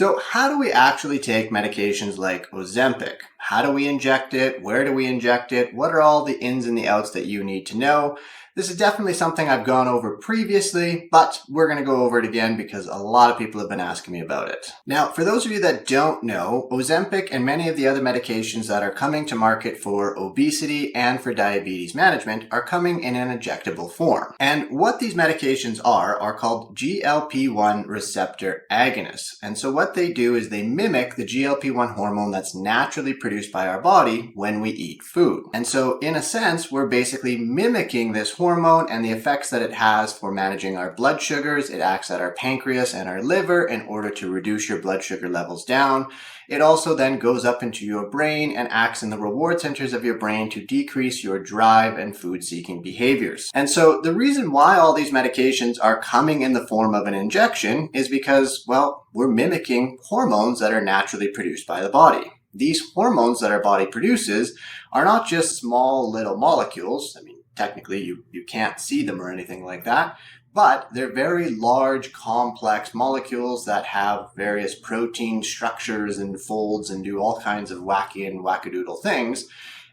So how do we actually take medications like Ozempic? How do we inject it? Where do we inject it? What are all the ins and the outs that you need to know? This is definitely something I've gone over previously, but we're going to go over it again because a lot of people have been asking me about it. Now, for those of you that don't know, Ozempic and many of the other medications that are coming to market for obesity and for diabetes management are coming in an injectable form. And what these medications are called GLP-1 receptor agonists. And so what they do is they mimic the GLP-1 hormone that's naturally produced by our body when we eat food. And so in a sense, we're basically mimicking this hormone and the effects that it has for managing our blood sugars. It acts at our pancreas and our liver in order to reduce your blood sugar levels down. It also then goes up into your brain and acts in the reward centers of your brain to decrease your drive and food-seeking behaviors. And so the reason why all these medications are coming in the form of an injection is because, well, we're mimicking hormones that are naturally produced by the body. These hormones that our body produces are not just small little molecules. Technically, you can't see them or anything like that, but they're very large, complex molecules that have various protein structures and folds and do all kinds of wacky and wackadoodle things.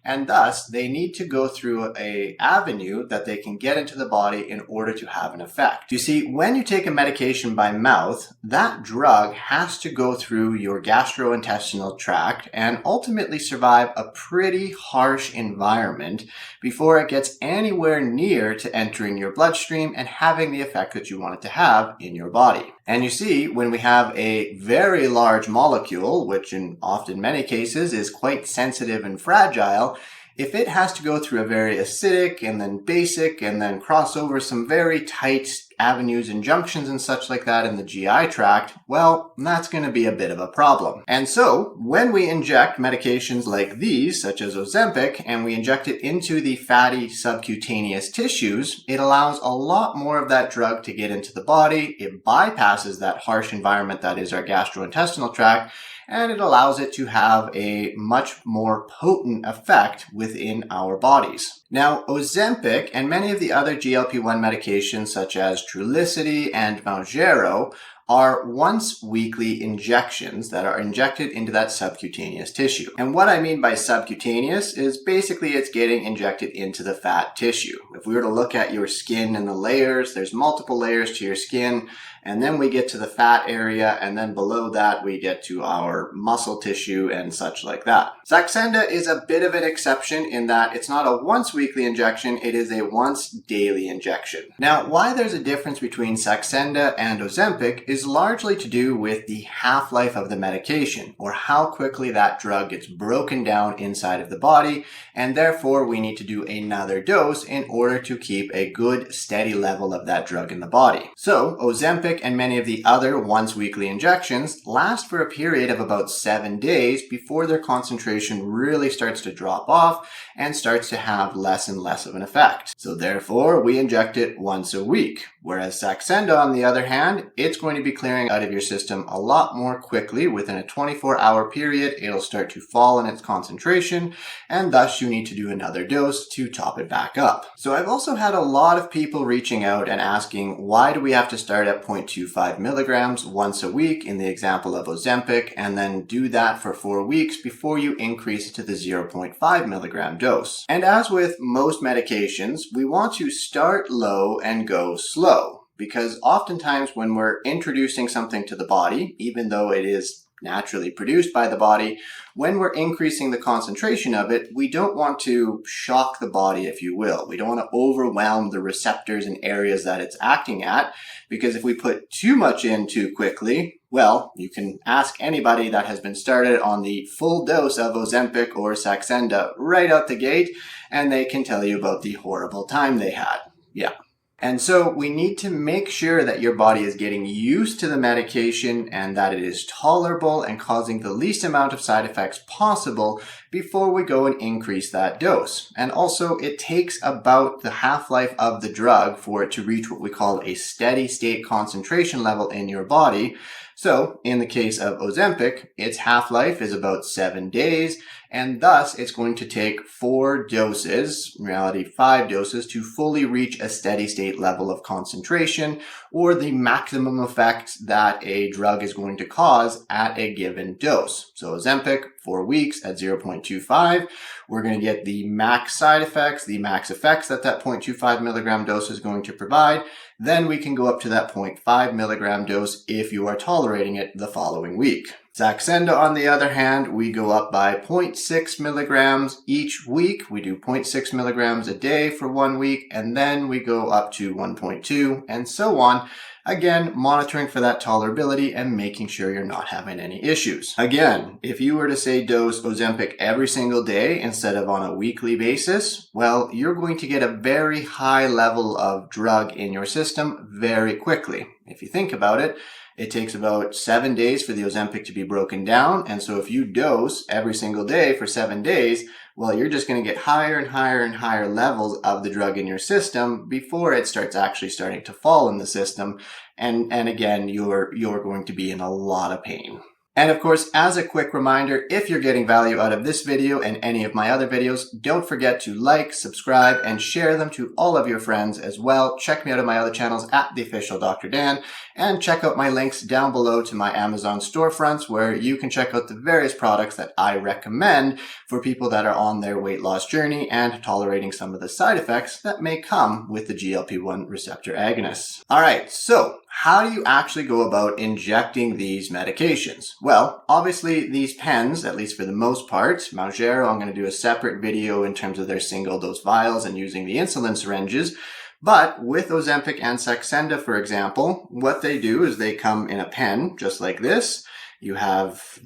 And thus, they need to go through an avenue that they can get into the body in order to have an effect. You see, when you take a medication by mouth, that drug has to go through your gastrointestinal tract and ultimately survive a pretty harsh environment before it gets anywhere near to entering your bloodstream and having the effect that you want it to have in your body. And you see, when we have a very large molecule, which in often many cases is quite sensitive and fragile, if it has to go through a very acidic and then basic and then cross over some very tight avenues and junctions and such like that in the GI tract, well, that's going to be a bit of a problem. And so when we inject medications like these, such as Ozempic, and we inject it into the fatty subcutaneous tissues, it allows a lot more of that drug to get into the body. It bypasses that harsh environment that is our gastrointestinal tract, and it allows it to have a much more potent effect within our bodies. Now, Ozempic and many of the other GLP-1 medications such as Trulicity and Mounjaro are once weekly injections that are injected into that subcutaneous tissue. And what I mean by subcutaneous is basically it's getting injected into the fat tissue. If we were to look at your skin and the layers, there's multiple layers to your skin, and then we get to the fat area, and then below that we get to our muscle tissue and such like that. Saxenda is a bit of an exception in that it's not a once weekly injection, it is a once daily injection. Now, why there's a difference between Saxenda and Ozempic is largely to do with the half-life of the medication, or how quickly that drug gets broken down inside of the body, and therefore we need to do another dose in order to keep a good steady level of that drug in the body. So Ozempic and many of the other once weekly injections last for a period of about 7 days before their concentration really starts to drop off and starts to have less and less of an effect. So therefore we inject it once a week. Whereas Saxenda, on the other hand, it's going to be clearing out of your system a lot more quickly. Within a 24-hour period, it'll start to fall in its concentration, and thus you need to do another dose to top it back up. So I've also had a lot of people reaching out and asking, why do we have to start at 0.25 milligrams once a week in the example of Ozempic, and then do that for 4 weeks before you increase it to the 0.5 milligram dose? And as with most medications, we want to start low and go slow. Because oftentimes when we're introducing something to the body, even though it is naturally produced by the body, when we're increasing the concentration of it, we don't want to shock the body, if you will. We don't want to overwhelm the receptors and areas that it's acting at, because if we put too much in too quickly, well, you can ask anybody that has been started on the full dose of Ozempic or Saxenda right out the gate, and they can tell you about the horrible time they had. Yeah. And so we need to make sure that your body is getting used to the medication and that it is tolerable and causing the least amount of side effects possible before we go and increase that dose. And also, it takes about the half-life of the drug for it to reach what we call a steady state concentration level in your body. So in the case of Ozempic, its half-life is about 7 days, and thus it's going to take 4 doses, in reality 5 doses, to fully reach a steady state level of concentration, or the maximum effect that a drug is going to cause at a given dose. So Ozempic, 4 weeks at 0.25, we're going to get the max side effects, the max effects that 0.25 milligram dose is going to provide. Then we can go up to that 0.5 milligram dose if you are tolerating it the following week. Saxenda, on the other hand, we go up by 0.6 milligrams each week. We do 0.6 milligrams a day for 1 week, and then we go up to 1.2 and so on. Again, monitoring for that tolerability and making sure you're not having any issues. Again, if you were to say dose Ozempic every single day instead of on a weekly basis, well, you're going to get a very high level of drug in your system very quickly. If you think about it, it takes about 7 days for the Ozempic to be broken down. And so if you dose every single day for 7 days, well, you're just going to get higher and higher and higher levels of the drug in your system before it starts starting to fall in the system. And again, you're going to be in a lot of pain. And of course, as a quick reminder, if you're getting value out of this video and any of my other videos, don't forget to like, subscribe, and share them to all of your friends as well. Check me out on my other channels at The Official Dr. Dan, and check out my links down below to my Amazon storefronts where you can check out the various products that I recommend for people that are on their weight loss journey and tolerating some of the side effects that may come with the GLP-1 receptor agonists. All right, so how do you actually go about injecting these medications? Well, obviously these pens, at least for the most part, Mounjaro, I'm going to do a separate video in terms of their single dose vials and using the insulin syringes. But with Ozempic and Saxenda, for example, what they do is they come in a pen just like this. You have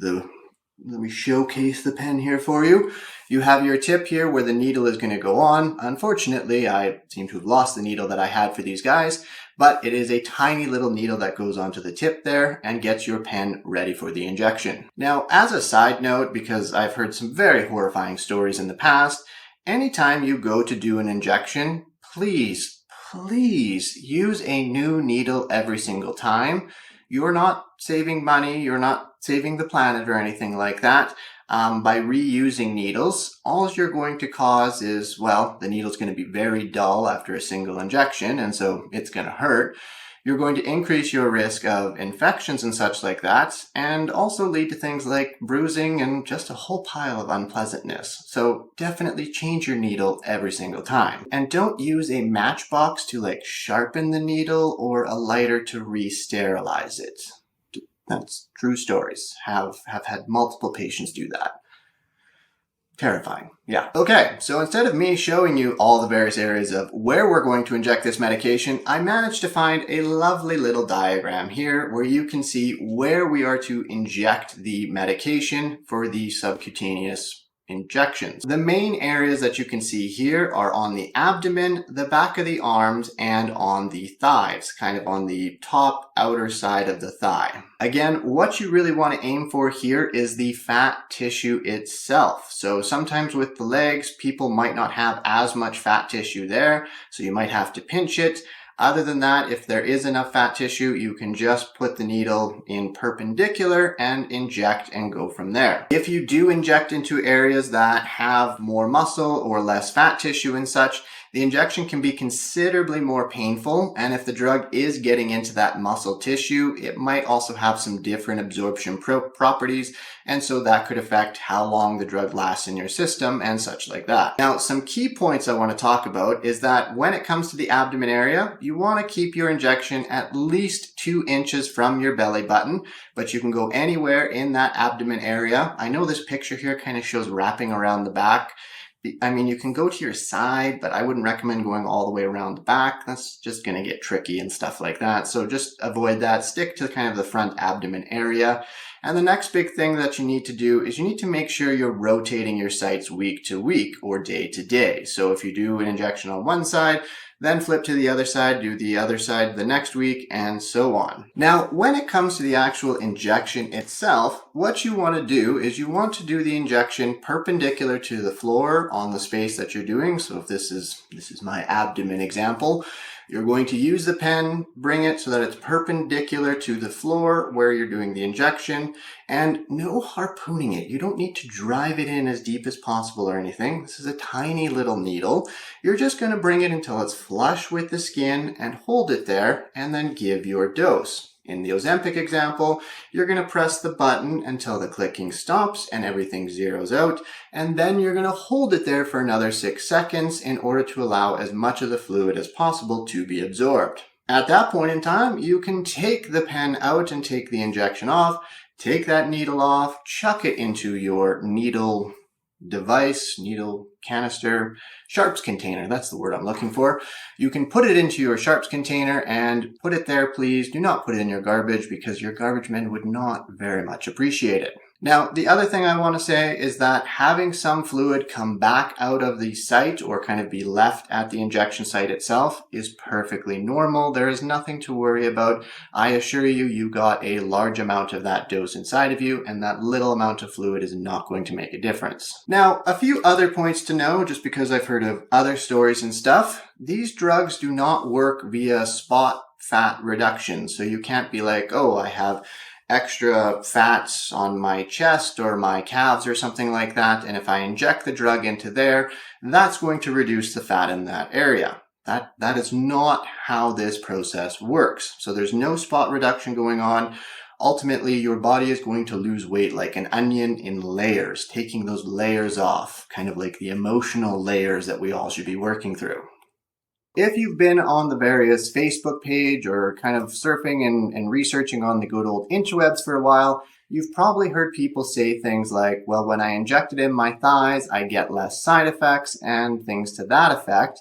let me showcase the pen here for you. You have your tip here where the needle is going to go on. Unfortunately, I seem to have lost the needle that I had for these guys, but it is a tiny little needle that goes onto the tip there and gets your pen ready for the injection. Now, as a side note, because I've heard some very horrifying stories in the past, anytime you go to do an injection, please use a new needle every single time. You're not saving money, you're not saving the planet or anything like that. By reusing needles, all you're going to cause is, well, the needle's going to be very dull after a single injection, and so it's going to hurt. You're going to increase your risk of infections and such like that, and also lead to things like bruising and just a whole pile of unpleasantness. So definitely change your needle every single time. And don't use a matchbox to sharpen the needle or a lighter to re-sterilize it. That's true stories. Have had multiple patients do that. Terrifying. Yeah. Okay, so instead of me showing you all the various areas of where we're going to inject this medication, I managed to find a lovely little diagram here where you can see where we are to inject the medication for the subcutaneous injections. The main areas that you can see here are on the abdomen, the back of the arms, and on the thighs, kind of on the top outer side of the thigh. Again, what you really want to aim for here is the fat tissue itself. So sometimes with the legs, people might not have as much fat tissue there, so you might have to pinch it. Other than that, if there is enough fat tissue, you can just put the needle in perpendicular and inject and go from there. If you do inject into areas that have more muscle or less fat tissue and such, the injection can be considerably more painful, and if the drug is getting into that muscle tissue, it might also have some different absorption properties, and so that could affect how long the drug lasts in your system and such like that. Now, some key points I want to talk about is that when it comes to the abdomen area, you want to keep your injection at least 2 inches from your belly button, but you can go anywhere in that abdomen area. I know this picture here kind of shows wrapping around the back. I mean, you can go to your side, but I wouldn't recommend going all the way around the back. That's just going to get tricky and stuff like that. So just avoid that. Stick to kind of the front abdomen area. And the next big thing that you need to do is you need to make sure you're rotating your sites week to week or day to day. So if you do an injection on one side, then flip to the other side, do the other side the next week, and so on. Now, when it comes to the actual injection itself, what you want to do is you want to do the injection perpendicular to the floor on the space that you're doing. So if this is my abdomen example, You're going to use the pen, bring it so that it's perpendicular to the floor where you're doing the injection, and no harpooning it. You don't need to drive it in as deep as possible or anything. This is a tiny little needle. You're just going to bring it until it's flush with the skin and hold it there and then give your dose. In the Ozempic example, you're going to press the button until the clicking stops and everything zeroes out, and then you're going to hold it there for another 6 seconds in order to allow as much of the fluid as possible to be absorbed. At that point in time, you can take the pen out and take the injection off, take that needle off, chuck it into your needle device, needle canister, sharps container, that's the word I'm looking for. You can put it into your sharps container and put it there, please. Do not put it in your garbage because your garbage men would not very much appreciate it. Now, the other thing I want to say is that having some fluid come back out of the site or kind of be left at the injection site itself is perfectly normal. There is nothing to worry about. I assure you, you got a large amount of that dose inside of you, and that little amount of fluid is not going to make a difference. Now, a few other points to know, just because I've heard of other stories and stuff. These drugs do not work via spot fat reduction. So you can't be like, oh, I have extra fats on my chest or my calves or something like that, and if I inject the drug into there, that's going to reduce the fat in that area. That is not how this process works. So there's no spot reduction going on. Ultimately, your body is going to lose weight like an onion in layers, taking those layers off, kind of like the emotional layers that we all should be working through. If you've been on the various Facebook page or kind of surfing and researching on the good old interwebs for a while, you've probably heard people say things like, well, when I inject it in my thighs, I get less side effects and things to that effect.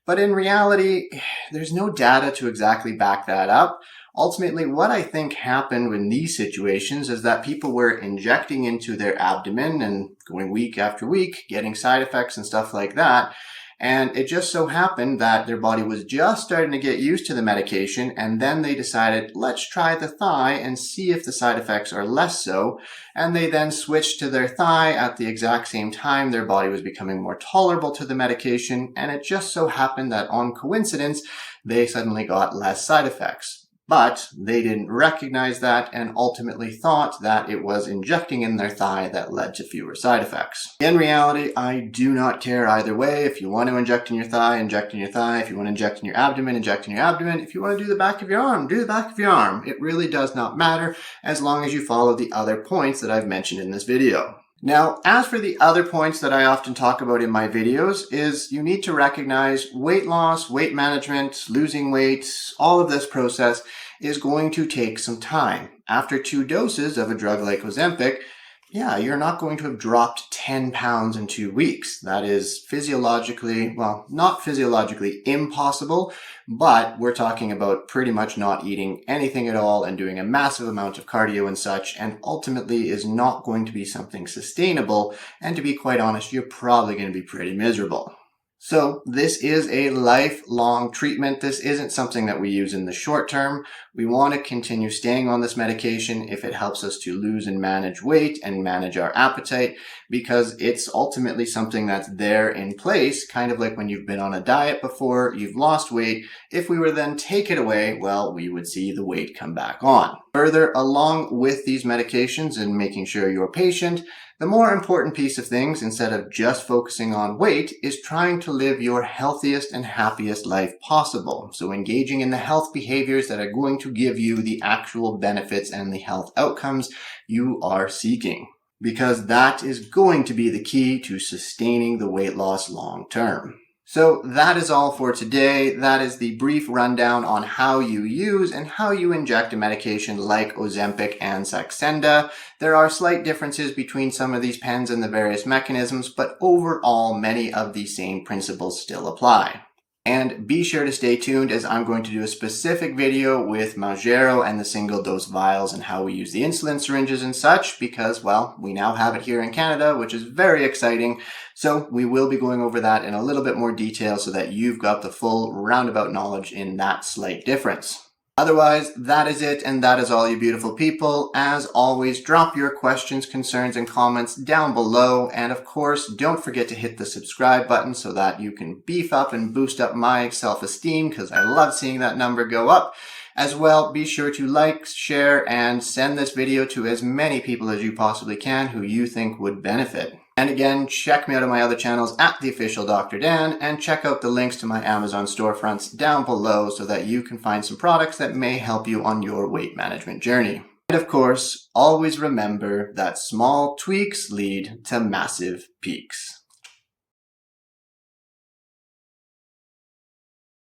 But in reality, there's no data to exactly back that up. Ultimately, what I think happened in these situations is that people were injecting into their abdomen and going week after week, getting side effects and stuff like that. And it just so happened that their body was just starting to get used to the medication, and then they decided, let's try the thigh and see if the side effects are less so. And they then switched to their thigh at the exact same time their body was becoming more tolerable to the medication, and it just so happened that on coincidence, they suddenly got less side effects. But they didn't recognize that and ultimately thought that it was injecting in their thigh that led to fewer side effects. In reality, I do not care either way. If you want to inject in your thigh, inject in your thigh. If you want to inject in your abdomen, inject in your abdomen. If you want to do the back of your arm, do the back of your arm. It really does not matter as long as you follow the other points that I've mentioned in this video. Now, as for the other points that I often talk about in my videos is you need to recognize weight loss, weight management, losing weight, all of this process is going to take some time. After 2 doses of a drug like Ozempic, yeah, you're not going to have dropped 10 pounds in 2 weeks. That is physiologically, well, not physiologically impossible, but we're talking about pretty much not eating anything at all and doing a massive amount of cardio and such, and ultimately is not going to be something sustainable. And to be quite honest, you're probably going to be pretty miserable. So this is a lifelong treatment. This isn't something that we use in the short term. We want to continue staying on this medication if it helps us to lose and manage weight and manage our appetite, because it's ultimately something that's there in place, kind of like when you've been on a diet before, you've lost weight. If we were then take it away, well, we would see the weight come back on. Further, along with these medications and making sure you're patient, the more important piece of things, instead of just focusing on weight, is trying to live your healthiest and happiest life possible. So engaging in the health behaviors that are going to give you the actual benefits and the health outcomes you are seeking. Because that is going to be the key to sustaining the weight loss long term. So that is all for today. That is the brief rundown on how you use and how you inject a medication like Ozempic and Saxenda. There are slight differences between some of these pens and the various mechanisms, but overall, many of the same principles still apply. And be sure to stay tuned, as I'm going to do a specific video with Mounjaro and the single dose vials and how we use the insulin syringes and such, because, well, we now have it here in Canada, which is very exciting. So we will be going over that in a little bit more detail so that you've got the full roundabout knowledge in that slight difference. Otherwise, that is it, and that is all, you beautiful people. As always, drop your questions, concerns, and comments down below. And of course, don't forget to hit the subscribe button so that you can beef up and boost up my self-esteem, because I love seeing that number go up. As well, be sure to like, share, and send this video to as many people as you possibly can who you think would benefit. And again, check me out on my other channels at The Official Dr. Dan, and check out the links to my Amazon storefronts down below so that you can find some products that may help you on your weight management journey. And of course, always remember that small tweaks lead to massive peaks.